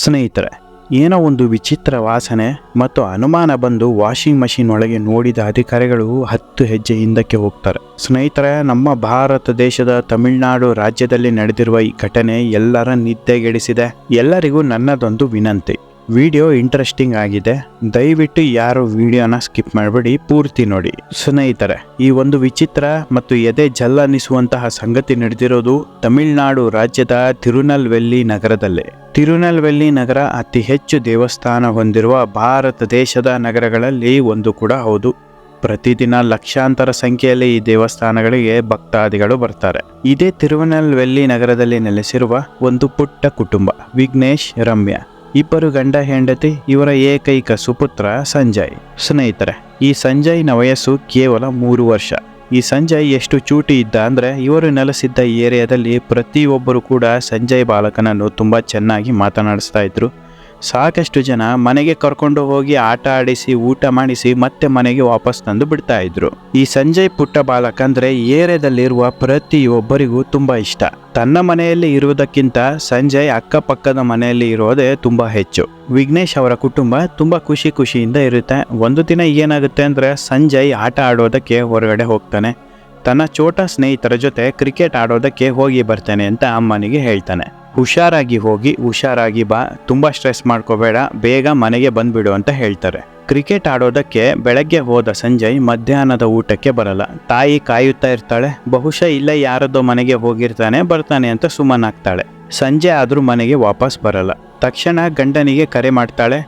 ಸ್ನೇಹಿತರೆ, ಏನೋ ಒಂದು ವಿಚಿತ್ರ ವಾಸನೆ ಮತ್ತು ಅನುಮಾನ ಬಂದು ವಾಷಿಂಗ್ ಮಷಿನ್ ಒಳಗೆ ನೋಡಿದ ಅಧಿಕಾರಿಗಳು 10 ಹೆಜ್ಜೆ ಹಿಂದಕ್ಕೆ ಹೋಗ್ತಾರೆ. ಸ್ನೇಹಿತರೆ, ನಮ್ಮ ಭಾರತ ದೇಶದ ತಮಿಳುನಾಡು ರಾಜ್ಯದಲ್ಲಿ ನಡೆದಿರುವ ಈ ಘಟನೆ ಎಲ್ಲರ ನಿದ್ದೆಗೆಡಿಸಿದೆ. ಎಲ್ಲರಿಗೂ ನನ್ನದೊಂದು ವಿನಂತಿ, ವಿಡಿಯೋ ಇಂಟ್ರೆಸ್ಟಿಂಗ್ ಆಗಿದೆ, ದಯವಿಟ್ಟು ಯಾರು ವಿಡಿಯೋನ ಸ್ಕಿಪ್ ಮಾಡಬೇಡಿ, ಪೂರ್ತಿ ನೋಡಿ. ಸ್ನೇಹಿತರೆ, ಈ ಒಂದು ವಿಚಿತ್ರ ಮತ್ತು ಎದೆ ಜಲ್ಲನಿಸುವಂತಹ ಸಂಗತಿ ನಡೆದಿರೋದು ತಮಿಳುನಾಡು ರಾಜ್ಯದ ತಿರುನಲ್ವೆಲ್ಲಿ ನಗರದಲ್ಲೇ. ತಿರುನಲ್ವೆಲ್ಲಿ ನಗರ ಅತಿ ಹೆಚ್ಚು ದೇವಸ್ಥಾನ ಹೊಂದಿರುವ ಭಾರತ ದೇಶದ ನಗರಗಳಲ್ಲಿ ಒಂದು ಕೂಡ ಹೌದು. ಪ್ರತಿದಿನ ಲಕ್ಷಾಂತರ ಸಂಖ್ಯೆಯಲ್ಲಿ ಈ ದೇವಸ್ಥಾನಗಳಿಗೆ ಭಕ್ತಾದಿಗಳು ಬರ್ತಾರೆ. ಇದೇ ತಿರುನಲ್ವೆಲ್ಲಿ ನಗರದಲ್ಲಿ ನೆಲೆಸಿರುವ ಒಂದು ಪುಟ್ಟ ಕುಟುಂಬ, ವಿಘ್ನೇಶ್, ರಮ್ಯಾ, ಇಬ್ಬರು ಗಂಡ ಹೆಂಡತಿ. ಇವರ ಏಕೈಕ ಸುಪುತ್ರ ಸಂಜಯ್. ಸ್ನೇಹಿತರೆ, ಈ ಸಂಜಯ್ನ ವಯಸ್ಸು ಕೇವಲ 3 ವರ್ಷ. ಈ ಸಂಜಯ್ ಎಷ್ಟು ಚೂಟಿ ಇದ್ದ ಅಂದರೆ, ಇವರು ನೆಲೆಸಿದ್ದ ಏರಿಯಾದಲ್ಲಿ ಪ್ರತಿಯೊಬ್ಬರು ಕೂಡ ಸಂಜಯ್ ಬಾಲಕನನ್ನು ತುಂಬ ಚೆನ್ನಾಗಿ ಮಾತನಾಡಿಸ್ತಾ ಇದ್ರು. ಸಾಕಷ್ಟು ಜನ ಮನೆಗೆ ಕರ್ಕೊಂಡು ಹೋಗಿ ಆಟ ಆಡಿಸಿ, ಊಟ ಮಾಡಿಸಿ ಮತ್ತೆ ಮನೆಗೆ ವಾಪಸ್ ತಂದು ಬಿಡ್ತಾ ಇದ್ರು. ಈ ಸಂಜಯ್ ಪುಟ್ಟ ಬಾಲಕ ಅಂದ್ರೆ ಏರಿಯಾದಲ್ಲಿರುವ ಪ್ರತಿಯೊಬ್ಬರಿಗೂ ತುಂಬಾ ಇಷ್ಟ. ತನ್ನ ಮನೆಯಲ್ಲಿ ಇರುವುದಕ್ಕಿಂತ ಸಂಜಯ್ ಅಕ್ಕಪಕ್ಕದ ಮನೆಯಲ್ಲಿ ಇರೋದೇ ತುಂಬಾ ಹೆಚ್ಚು. ವಿಘ್ನೇಶ್ ಅವರ ಕುಟುಂಬ ತುಂಬಾ ಖುಷಿಯಿಂದ ಇರುತ್ತೆ. ಒಂದು ದಿನ ಏನಾಗುತ್ತೆ ಅಂದ್ರೆ, ಸಂಜಯ್ ಆಟ ಆಡೋದಕ್ಕೆ ಹೊರಗಡೆ ಹೋಗ್ತಾನೆ. ತನ್ನ ಚೋಟ ಸ್ನೇಹಿತರ ಜೊತೆ ಕ್ರಿಕೆಟ್ ಆಡೋದಕ್ಕೆ ಹೋಗಿ ಬರ್ತೇನೆ ಅಂತ ಅಮ್ಮನಿಗೆ ಹೇಳ್ತಾನೆ. ಹುಷಾರಾಗಿ ಹೋಗಿ, ಹುಷಾರಾಗಿ ಬಾ, ತುಂಬಾ ಸ್ಟ್ರೆಸ್ ಮಾಡ್ಕೋಬೇಡ, ಬೇಗ ಮನೆಗೆ ಬಂದ್ಬಿಡು ಅಂತ ಹೇಳ್ತಾರೆ. ಕ್ರಿಕೆಟ್ ಆಡೋದಕ್ಕೆ ಬೆಳಗ್ಗೆ ಹೋದ ಸಂಜಯ್ ಮಧ್ಯಾಹ್ನದ ಊಟಕ್ಕೆ ಬರಲ್ಲ. ತಾಯಿ ಕಾಯುತ್ತಾ ಇರ್ತಾಳೆ. ಬಹುಶಃ ಇಲ್ಲ ಯಾರದೋ ಮನೆಗೆ ಹೋಗಿರ್ತಾನೆ, ಬರ್ತಾನೆ ಅಂತ ಸುಮ್ಮನಾಗ್ತಾಳೆ. ಸಂಜೆ ಆದ್ರೂ ಮನೆಗೆ ವಾಪಸ್ ಬರಲ್ಲ. ತಕ್ಷಣ ಗಂಡನಿಗೆ ಕರೆ ಮಾಡ್ತಾಳೆ.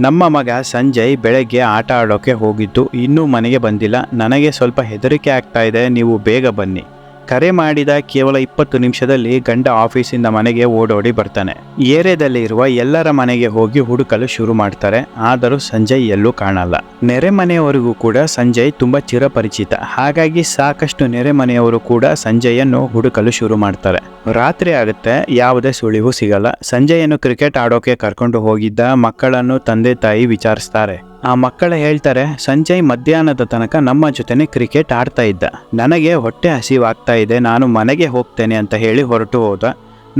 ನಮ್ಮ ಮಗ ಸಂಜಯ್ ಬೆಳಗ್ಗೆ ಆಟ ಆಡೋಕೆ ಹೋಗಿದ್ದು ಇನ್ನೂ ಮನೆಗೆ ಬಂದಿಲ್ಲ, ನನಗೆ ಸ್ವಲ್ಪ ಹೆದರಿಕೆ ಆಗ್ತಾ ಇದೆ, ನೀವು ಬೇಗ ಬನ್ನಿ. ಕರೆ ಮಾಡಿದ ಕೇವಲ 20 ನಿಮಿಷದಲ್ಲಿ ಗಂಡ ಆಫೀಸಿಂದ ಮನೆಗೆ ಓಡೋಡಿ ಬರ್ತಾನೆ. ಏರಿಯಾದಲ್ಲಿ ಇರುವ ಎಲ್ಲರ ಮನೆಗೆ ಹೋಗಿ ಹುಡುಕಲು ಶುರು ಮಾಡ್ತಾರೆ. ಆದರೂ ಸಂಜಯ್ ಎಲ್ಲೂ ಕಾಣಲ್ಲ. ನೆರೆ ಮನೆಯವರಿಗೂ ಕೂಡ ಸಂಜಯ್ ತುಂಬಾ ಚಿರಪರಿಚಿತ. ಹಾಗಾಗಿ ಸಾಕಷ್ಟು ನೆರೆ ಮನೆಯವರು ಕೂಡ ಸಂಜಯನ್ನು ಹುಡುಕಲು ಶುರು ಮಾಡ್ತಾರೆ. ರಾತ್ರಿ ಆಗುತ್ತೆ, ಯಾವುದೇ ಸುಳಿವು ಸಿಗಲ್ಲ. ಸಂಜಯನ್ನು ಕ್ರಿಕೆಟ್ ಆಡೋಕೆ ಕರ್ಕೊಂಡು ಹೋಗಿದ್ದ ಮಕ್ಕಳನ್ನು ತಂದೆ ತಾಯಿ ವಿಚಾರಿಸ್ತಾರೆ. ಆ ಮಕ್ಕಳು ಹೇಳ್ತಾರೆ, ಸಂಜಯ್ ಮಧ್ಯಾಹ್ನದ ತನಕ ನಮ್ಮ ಜೊತೆನೆ ಕ್ರಿಕೆಟ್ ಆಡ್ತಾ ಇದ್ದ, ನನಗೆ ಹೊಟ್ಟೆ ಹಸಿವಾಗ್ತಾ ಇದೆ, ನಾನು ಮನೆಗೆ ಹೋಗ್ತೇನೆ ಅಂತ ಹೇಳಿ ಹೊರಟು ಹೋದ.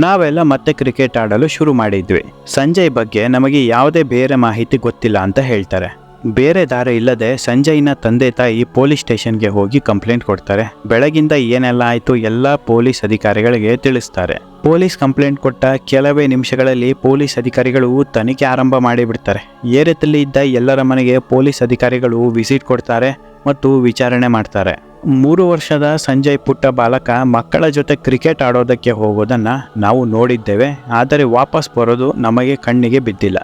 ನಾವೆಲ್ಲ ಮತ್ತೆ ಕ್ರಿಕೆಟ್ ಆಡಲು ಶುರು ಮಾಡಿದ್ವಿ. ಸಂಜಯ್ ಬಗ್ಗೆ ನಮಗೆ ಯಾವುದೇ ಬೇರೆ ಮಾಹಿತಿ ಗೊತ್ತಿಲ್ಲ ಅಂತ ಹೇಳ್ತಾರೆ. ಬೇರೆ ದಾರಿ ಇಲ್ಲದೆ ಸಂಜಯ್ನ ತಂದೆ ತಾಯಿ ಪೊಲೀಸ್ ಸ್ಟೇಷನ್ಗೆ ಹೋಗಿ ಕಂಪ್ಲೇಂಟ್ ಕೊಡ್ತಾರೆ. ಬೆಳಗಿಂದ ಏನೆಲ್ಲ ಆಯಿತು ಎಲ್ಲ ಪೊಲೀಸ್ ಅಧಿಕಾರಿಗಳಿಗೆ ತಿಳಿಸ್ತಾರೆ. ಪೊಲೀಸ್ ಕಂಪ್ಲೇಂಟ್ ಕೊಟ್ಟ ಕೆಲವೇ ನಿಮಿಷಗಳಲ್ಲಿ ಪೊಲೀಸ್ ಅಧಿಕಾರಿಗಳು ತನಿಖೆ ಆರಂಭ ಮಾಡಿಬಿಡ್ತಾರೆ. ಏರಿಯಾದಲ್ಲಿ ಇದ್ದ ಎಲ್ಲರ ಮನೆಗೆ ಪೊಲೀಸ್ ಅಧಿಕಾರಿಗಳು ವಿಸಿಟ್ ಕೊಡ್ತಾರೆ ಮತ್ತು ವಿಚಾರಣೆ ಮಾಡ್ತಾರೆ. 3 ವರ್ಷದ ಸಂಜಯ್ ಪುಟ್ಟ ಬಾಲಕ ಮಕ್ಕಳ ಜೊತೆ ಕ್ರಿಕೆಟ್ ಆಡೋದಕ್ಕೆ ಹೋಗೋದನ್ನ ನಾವು ನೋಡಿದ್ದೇವೆ, ಆದರೆ ವಾಪಸ್ ಬರೋದು ನಮಗೆ ಕಣ್ಣಿಗೆ ಬಿದ್ದಿಲ್ಲ.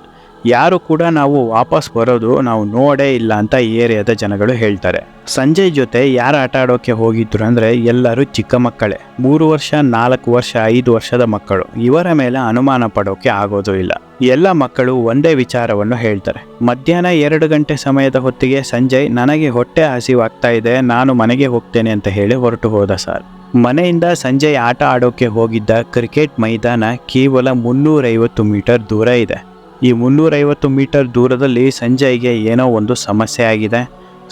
ಯಾರು ಕೂಡ ನಾವು ವಾಪಸ್ ಬರೋದು ನಾವು ನೋಡೇ ಇಲ್ಲ ಅಂತ ಏರಿಯಾದ ಜನಗಳು ಹೇಳ್ತಾರೆ. ಸಂಜಯ್ ಜೊತೆ ಯಾರು ಆಟ ಆಡೋಕೆ ಹೋಗಿದ್ರು ಅಂದ್ರೆ ಎಲ್ಲರೂ ಚಿಕ್ಕ ಮಕ್ಕಳೇ. 3 ವರ್ಷ, 4 ವರ್ಷ, 5 ವರ್ಷದ ಮಕ್ಕಳು. ಇವರ ಮೇಲೆ ಅನುಮಾನ ಪಡೋಕೆ ಆಗೋದು ಇಲ್ಲ. ಎಲ್ಲ ಮಕ್ಕಳು ಒಂದೇ ವಿಚಾರವನ್ನು ಹೇಳ್ತಾರೆ. ಮಧ್ಯಾಹ್ನ 2 ಗಂಟೆ ಸಮಯದ ಹೊತ್ತಿಗೆ ಸಂಜಯ್ ನನಗೆ ಹೊಟ್ಟೆ ಹಸಿವಾಗ್ತಾ ಇದೆ, ನಾನು ಮನೆಗೆ ಹೋಗ್ತೇನೆ ಅಂತ ಹೇಳಿ ಹೊರಟು ಹೋದ ಸರ್. ಮನೆಯಿಂದ ಸಂಜಯ್ ಆಟ ಆಡೋಕೆ ಹೋಗಿದ್ದ ಕ್ರಿಕೆಟ್ ಮೈದಾನ ಕೇವಲ 350 ಮೀಟರ್ ದೂರ ಇದೆ. ಈ 350 ಮೀಟರ್ ದೂರದಲ್ಲಿ ಸಂಜಯ್ಗೆ ಏನೋ ಒಂದು ಸಮಸ್ಯೆ ಆಗಿದೆ.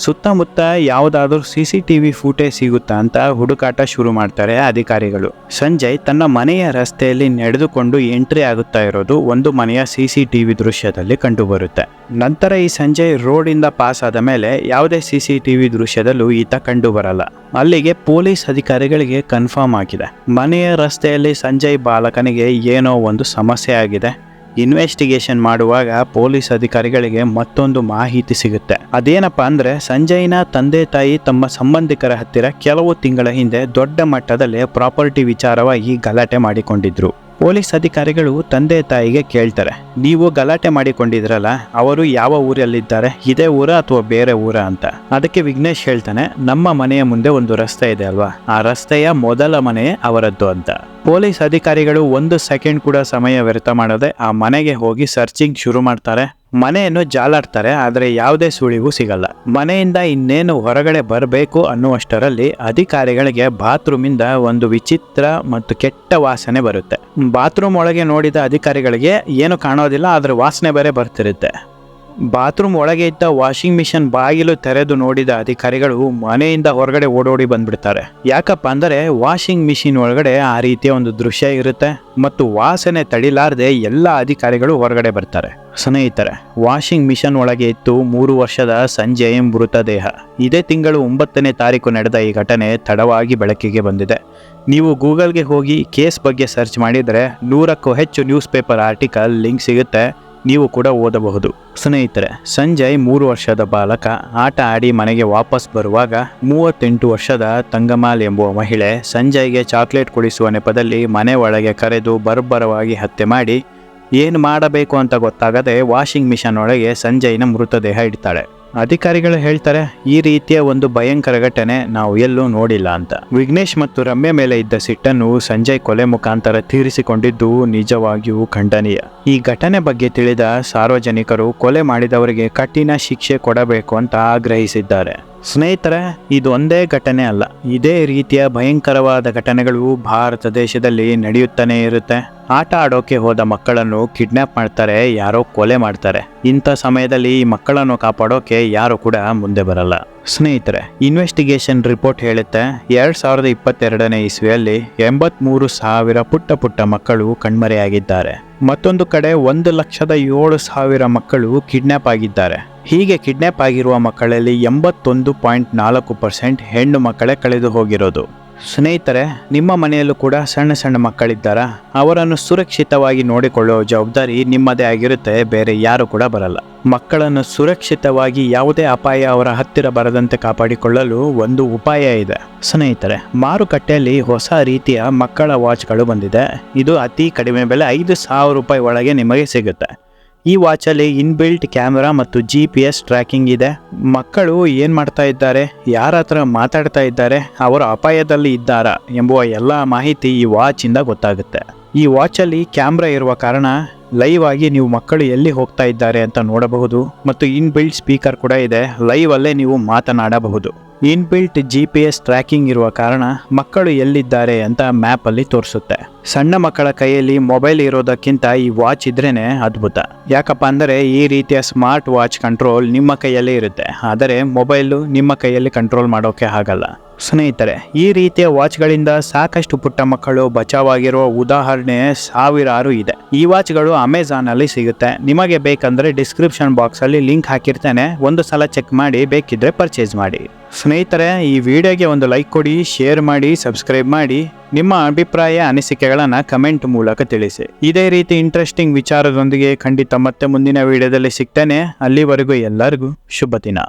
ಸುತ್ತಮುತ್ತ ಯಾವುದಾದ್ರೂ CCTV ಫುಟೇಜ್ ಸಿಗುತ್ತಾ ಅಂತ ಹುಡುಕಾಟ ಶುರು ಮಾಡ್ತಾರೆ ಅಧಿಕಾರಿಗಳು. ಸಂಜಯ್ ತನ್ನ ಮನೆಯ ರಸ್ತೆಯಲ್ಲಿ ನಡೆದುಕೊಂಡು ಎಂಟ್ರಿ ಆಗುತ್ತಾ ಇರೋದು ಒಂದು ಮನೆಯ CCTV ದೃಶ್ಯದಲ್ಲಿ ಕಂಡುಬರುತ್ತೆ. ನಂತರ ಈ ಸಂಜಯ್ ರೋಡಿಂದ ಪಾಸ್ ಆದ ಮೇಲೆ ಯಾವುದೇ CCTV ದೃಶ್ಯದಲ್ಲೂ ಈತ ಕಂಡು ಬರಲ್ಲ. ಅಲ್ಲಿಗೆ ಪೊಲೀಸ್ ಅಧಿಕಾರಿಗಳಿಗೆ ಕನ್ಫರ್ಮ್ ಆಗಿದೆ, ಮನೆಯ ರಸ್ತೆಯಲ್ಲಿ ಸಂಜಯ್ ಬಾಲಕನಿಗೆ ಏನೋ ಒಂದು ಸಮಸ್ಯೆ ಆಗಿದೆ. ಇನ್ವೆಸ್ಟಿಗೇಷನ್ ಮಾಡುವಾಗ ಪೊಲೀಸ್ ಅಧಿಕಾರಿಗಳಿಗೆ ಮತ್ತೊಂದು ಮಾಹಿತಿ ಸಿಗುತ್ತೆ. ಅದೇನಪ್ಪಾ ಅಂದ್ರೆ, ಸಂಜಯ್ನ ತಂದೆ ತಾಯಿ ತಮ್ಮ ಸಂಬಂಧಿಕರ ಹತ್ತಿರ ಕೆಲವು ತಿಂಗಳ ಹಿಂದೆ ದೊಡ್ಡ ಮಟ್ಟದಲ್ಲಿ ಪ್ರಾಪರ್ಟಿ ವಿಚಾರವಾಗಿ ಗಲಾಟೆ ಮಾಡಿಕೊಂಡಿದ್ರು. ಪೊಲೀಸ್ ಅಧಿಕಾರಿಗಳು ತಂದೆ ತಾಯಿಗೆ ಕೇಳ್ತಾರೆ, ನೀವು ಗಲಾಟೆ ಮಾಡಿಕೊಂಡಿದ್ರಲ್ಲ, ಅವರು ಯಾವ ಊರಲ್ಲಿದ್ದಾರೆ, ಇದೇ ಊರ ಅಥವಾ ಬೇರೆ ಊರ ಅಂತ. ಅದಕ್ಕೆ ವಿಘ್ನೇಶ್ ಹೇಳ್ತಾನೆ, ನಮ್ಮ ಮನೆಯ ಮುಂದೆ ಒಂದು ರಸ್ತೆ ಇದೆ ಅಲ್ವಾ, ಆ ರಸ್ತೆಯ ಮೊದಲ ಮನೆ ಅವರದ್ದು ಅಂತ. ಪೊಲೀಸ್ ಅಧಿಕಾರಿಗಳು 1 ಸೆಕೆಂಡ್ ಕೂಡ ಸಮಯ ವ್ಯರ್ಥ ಮಾಡದೆ ಆ ಮನೆಗೆ ಹೋಗಿ ಸರ್ಚಿಂಗ್ ಶುರು ಮಾಡ್ತಾರೆ. ಮನೆಯನ್ನು ಜಾಲಾಡ್ತಾರೆ, ಆದರೆ ಯಾವುದೇ ಸುಳಿವು ಸಿಗಲ್ಲ. ಮನೆಯಿಂದ ಇನ್ನೇನು ಹೊರಗಡೆ ಬರಬೇಕು ಅನ್ನುವಷ್ಟರಲ್ಲಿ ಅಧಿಕಾರಿಗಳಿಗೆ ಬಾತ್ರೂಮಿಂದ ಒಂದು ವಿಚಿತ್ರ ಮತ್ತು ಕೆಟ್ಟ ವಾಸನೆ ಬರುತ್ತೆ. ಬಾತ್ರೂಮ್ ಒಳಗೆ ನೋಡಿದ ಅಧಿಕಾರಿಗಳಿಗೆ ಏನು ಕಾಣೋದಿಲ್ಲ, ಆದರೆ ವಾಸನೆ ಬೇರೆ ಬರ್ತಿರುತ್ತೆ. ಬಾತ್ರೂಮ್ ಒಳಗೆ ಇದ್ದ ವಾಷಿಂಗ್ ಮಿಷನ್ ಬಾಗಿಲು ತೆರೆದು ನೋಡಿದ ಅಧಿಕಾರಿಗಳು ಮನೆಯಿಂದ ಹೊರಗಡೆ ಓಡೋಡಿ ಬಂದ್ಬಿಡ್ತಾರೆ. ಯಾಕಪ್ಪ ಅಂದರೆ ವಾಷಿಂಗ್ ಮಿಷಿನ್ ಒಳಗಡೆ ಆ ರೀತಿಯ ಒಂದು ದೃಶ್ಯ ಇರುತ್ತೆ ಮತ್ತು ವಾಸನೆ ತಡಿಲಾರದೆ ಎಲ್ಲ ಅಧಿಕಾರಿಗಳು ಹೊರಗಡೆ ಬರ್ತಾರೆ. ಸ್ನೇಹಿತರೆ, ವಾಷಿಂಗ್ ಮಿಷನ್ ಒಳಗೆ ಇತ್ತು 3 ವರ್ಷದ ಸಂಜಯ್ ಮೃತದೇಹ. ಇದೇ ತಿಂಗಳು 9ನೇ ತಾರೀಕು ನಡೆದ ಈ ಘಟನೆ ತಡವಾಗಿ ಬೆಳಕಿಗೆ ಬಂದಿದೆ. ನೀವು ಗೂಗಲ್ಗೆ ಹೋಗಿ ಕೇಸ್ ಬಗ್ಗೆ ಸರ್ಚ್ ಮಾಡಿದರೆ 100ಕ್ಕೂ ಹೆಚ್ಚು ನ್ಯೂಸ್ ಪೇಪರ್ ಆರ್ಟಿಕಲ್ ಲಿಂಕ್ ಸಿಗುತ್ತೆ, ನೀವು ಕೂಡ ಓದಬಹುದು. ಸ್ನೇಹಿತರೆ, ಸಂಜಯ್ 3 ವರ್ಷದ ಬಾಲಕ. ಆಟ ಆಡಿ ಮನೆಗೆ ವಾಪಸ್ ಬರುವಾಗ 38 ವರ್ಷದ ತಂಗಮಾಲ್ ಎಂಬುವ ಮಹಿಳೆ ಸಂಜಯ್ಗೆ ಚಾಕ್ಲೇಟ್ ಕೊಡಿಸುವ ನೆಪದಲ್ಲಿ ಮನೆ ಒಳಗೆ ಕರೆದು ಬರ್ಬರವಾಗಿ ಹತ್ಯೆ ಮಾಡಿ ಏನು ಮಾಡಬೇಕು ಅಂತ ಗೊತ್ತಾಗದೆ ವಾಷಿಂಗ್ ಮಿಷನ್ ಒಳಗೆ ಸಂಜಯ್ನ ಮೃತದೇಹ ಇಡ್ತಾಳೆ. ಅಧಿಕಾರಿಗಳು ಹೇಳ್ತಾರೆ, ಈ ರೀತಿಯ ಒಂದು ಭಯಂಕರ ಘಟನೆ ನಾವು ಎಲ್ಲೂ ನೋಡಿಲ್ಲ ಅಂತ. ವಿಘ್ನೇಶ್ ಮತ್ತು ರಮ್ಯ ಮೇಲೆ ಇದ್ದ ಸಿಟ್ಟನ್ನು ಸಂಜಯ್ ಕೊಲೆ ಮುಖಾಂತರ ತೀರಿಸಿಕೊಂಡಿದ್ದು ನಿಜವಾಗಿಯೂ ಖಂಡನೀಯ. ಈ ಘಟನೆ ಬಗ್ಗೆ ತಿಳಿದ ಸಾರ್ವಜನಿಕರು ಕೊಲೆ ಮಾಡಿದವರಿಗೆ ಕಠಿಣ ಶಿಕ್ಷೆ ಕೊಡಬೇಕು ಅಂತ ಆಗ್ರಹಿಸಿದ್ದಾರೆ. ಸ್ನೇಹಿತರೆ, ಇದು ಒಂದೇ ಘಟನೆ ಅಲ್ಲ, ಇದೇ ರೀತಿಯ ಭಯಂಕರವಾದ ಘಟನೆಗಳು ಭಾರತ ದೇಶದಲ್ಲಿ ನಡೆಯುತ್ತಾನೆ ಇರುತ್ತೆ. ಆಟ ಆಡೋಕೆ ಹೋದ ಮಕ್ಕಳನ್ನು ಕಿಡ್ನಾಪ್ ಮಾಡ್ತಾರೆ, ಯಾರೋ ಕೊಲೆ ಮಾಡ್ತಾರೆ. ಇಂಥ ಸಮಯದಲ್ಲಿ ಈ ಮಕ್ಕಳನ್ನು ಕಾಪಾಡೋಕೆ ಯಾರು ಕೂಡ ಮುಂದೆ ಬರಲ್ಲ. ಸ್ನೇಹಿತರೆ, ಇನ್ವೆಸ್ಟಿಗೇಷನ್ ರಿಪೋರ್ಟ್ ಹೇಳುತ್ತೆ 2022ನೇ ಇಸ್ವಿಯಲ್ಲಿ 83,000 ಪುಟ್ಟ ಮಕ್ಕಳು ಕಣ್ಮರೆಯಾಗಿದ್ದಾರೆ. ಮತ್ತೊಂದು ಕಡೆ 1,07,000 ಮಕ್ಕಳು ಕಿಡ್ನಾಪ್ ಆಗಿದ್ದಾರೆ. ಹೀಗೆ ಕಿಡ್ನಾಪ್ ಆಗಿರುವ ಮಕ್ಕಳಲ್ಲಿ 81.4% ಹೆಣ್ಣು ಮಕ್ಕಳೇ ಕಳೆದು ಹೋಗಿರೋದು. ಸ್ನೇಹಿತರೆ, ನಿಮ್ಮ ಮನೆಯಲ್ಲೂ ಕೂಡ ಸಣ್ಣ ಮಕ್ಕಳಿದ್ದಾರಾ? ಅವರನ್ನು ಸುರಕ್ಷಿತವಾಗಿ ನೋಡಿಕೊಳ್ಳುವ ಜವಾಬ್ದಾರಿ ನಿಮ್ಮದೇ ಆಗಿರುತ್ತೆ, ಬೇರೆ ಯಾರು ಕೂಡ ಬರಲ್ಲ. ಮಕ್ಕಳನ್ನು ಸುರಕ್ಷಿತವಾಗಿ ಯಾವುದೇ ಅಪಾಯ ಅವರ ಹತ್ತಿರ ಬರದಂತೆ ಕಾಪಾಡಿಕೊಳ್ಳಲು ಒಂದು ಉಪಾಯ ಇದೆ. ಸ್ನೇಹಿತರೆ, ಮಾರುಕಟ್ಟೆಯಲ್ಲಿ ಹೊಸ ರೀತಿಯ ಮಕ್ಕಳ ವಾಚ್ಗಳು ಬಂದಿದೆ. ಇದು ಅತಿ ಕಡಿಮೆ ಬೆಲೆ ₹5,000 ಒಳಗೆ ನಿಮಗೆ ಸಿಗುತ್ತೆ. ಈ ವಾಚಲ್ಲಿ ಇನ್ಬಿಲ್ಟ್ ಕ್ಯಾಮೆರಾ ಮತ್ತು GPS ಟ್ರ್ಯಾಕಿಂಗ್ ಇದೆ. ಮಕ್ಕಳು ಏನು ಮಾಡ್ತಾ ಇದ್ದಾರೆ, ಯಾರ ಹತ್ರ ಮಾತಾಡ್ತಾ ಇದ್ದಾರೆ, ಅವರು ಅಪಾಯದಲ್ಲಿ ಇದ್ದಾರಾ ಎಂಬುವ ಎಲ್ಲ ಮಾಹಿತಿ ಈ ವಾಚಿಂದ ಗೊತ್ತಾಗುತ್ತೆ. ಈ ವಾಚಲ್ಲಿ ಕ್ಯಾಮ್ರಾ ಇರುವ ಕಾರಣ ಲೈವ್ ಆಗಿ ನೀವು ಮಕ್ಕಳು ಎಲ್ಲಿ ಹೋಗ್ತಾ ಇದ್ದಾರೆ ಅಂತ ನೋಡಬಹುದು ಮತ್ತು ಇನ್ಬಿಲ್ಟ್ ಸ್ಪೀಕರ್ ಕೂಡ ಇದೆ, ಲೈವ್ ಅಲ್ಲೇ ನೀವು ಮಾತನಾಡಬಹುದು. ಇನ್ಬಿಲ್ಟ್ GPS ಟ್ರ್ಯಾಕಿಂಗ್ ಇರುವ ಕಾರಣ ಮಕ್ಕಳು ಎಲ್ಲಿದ್ದಾರೆ ಅಂತ ಮ್ಯಾಪಲ್ಲಿ ತೋರಿಸುತ್ತೆ. ಸಣ್ಣ ಮಕ್ಕಳ ಕೈಯಲ್ಲಿ ಮೊಬೈಲ್ ಇರೋದಕ್ಕಿಂತ ಈ ವಾಚ್ ಇದ್ರೇನೆ ಅದ್ಭುತ. ಯಾಕಪ್ಪ ಅಂದರೆ ಈ ರೀತಿಯ ಸ್ಮಾರ್ಟ್ ವಾಚ್ ಕಂಟ್ರೋಲ್ ನಿಮ್ಮ ಕೈಯಲ್ಲೇ ಇರುತ್ತೆ, ಆದರೆ ಮೊಬೈಲು ನಿಮ್ಮ ಕೈಯಲ್ಲಿ ಕಂಟ್ರೋಲ್ ಮಾಡೋಕೆ ಆಗಲ್ಲ. ಸ್ನೇಹಿತರೆ, ಈ ರೀತಿಯ ವಾಚ್ಗಳಿಂದ ಸಾಕಷ್ಟು ಪುಟ್ಟ ಮಕ್ಕಳು ಬಚಾವಾಗಿರುವ ಉದಾಹರಣೆ ಸಾವಿರಾರು ಇದೆ. ಈ ವಾಚ್ಗಳು ಅಮೆಜಾನಲ್ಲಿ ಸಿಗುತ್ತೆ. ನಿಮಗೆ ಬೇಕಂದ್ರೆ ಡಿಸ್ಕ್ರಿಪ್ಷನ್ ಬಾಕ್ಸಲ್ಲಿ ಲಿಂಕ್ ಹಾಕಿರ್ತೇನೆ, ಒಂದು ಸಲ ಚೆಕ್ ಮಾಡಿ, ಬೇಕಿದ್ರೆ ಪರ್ಚೇಸ್ ಮಾಡಿ. ಸ್ನೇಹಿತರೆ, ಈ ವಿಡಿಯೋಗೆ ಒಂದು ಲೈಕ್ ಕೊಡಿ, ಶೇರ್ ಮಾಡಿ, ಸಬ್ಸ್ಕ್ರೈಬ್ ಮಾಡಿ. ನಿಮ್ಮ ಅಭಿಪ್ರಾಯ ಅನಿಸಿಕೆಗಳನ್ನು ಕಮೆಂಟ್ ಮೂಲಕ ತಿಳಿಸಿ. ಇದೇ ರೀತಿ ಇಂಟ್ರೆಸ್ಟಿಂಗ್ ವಿಚಾರದೊಂದಿಗೆ ಖಂಡಿತ ಮತ್ತೆ ಮುಂದಿನ ವಿಡಿಯೋದಲ್ಲಿ ಸಿಗ್ತೇನೆ. ಅಲ್ಲಿವರೆಗೂ ಎಲ್ಲರಿಗೂ ಶುಭ ದಿನ.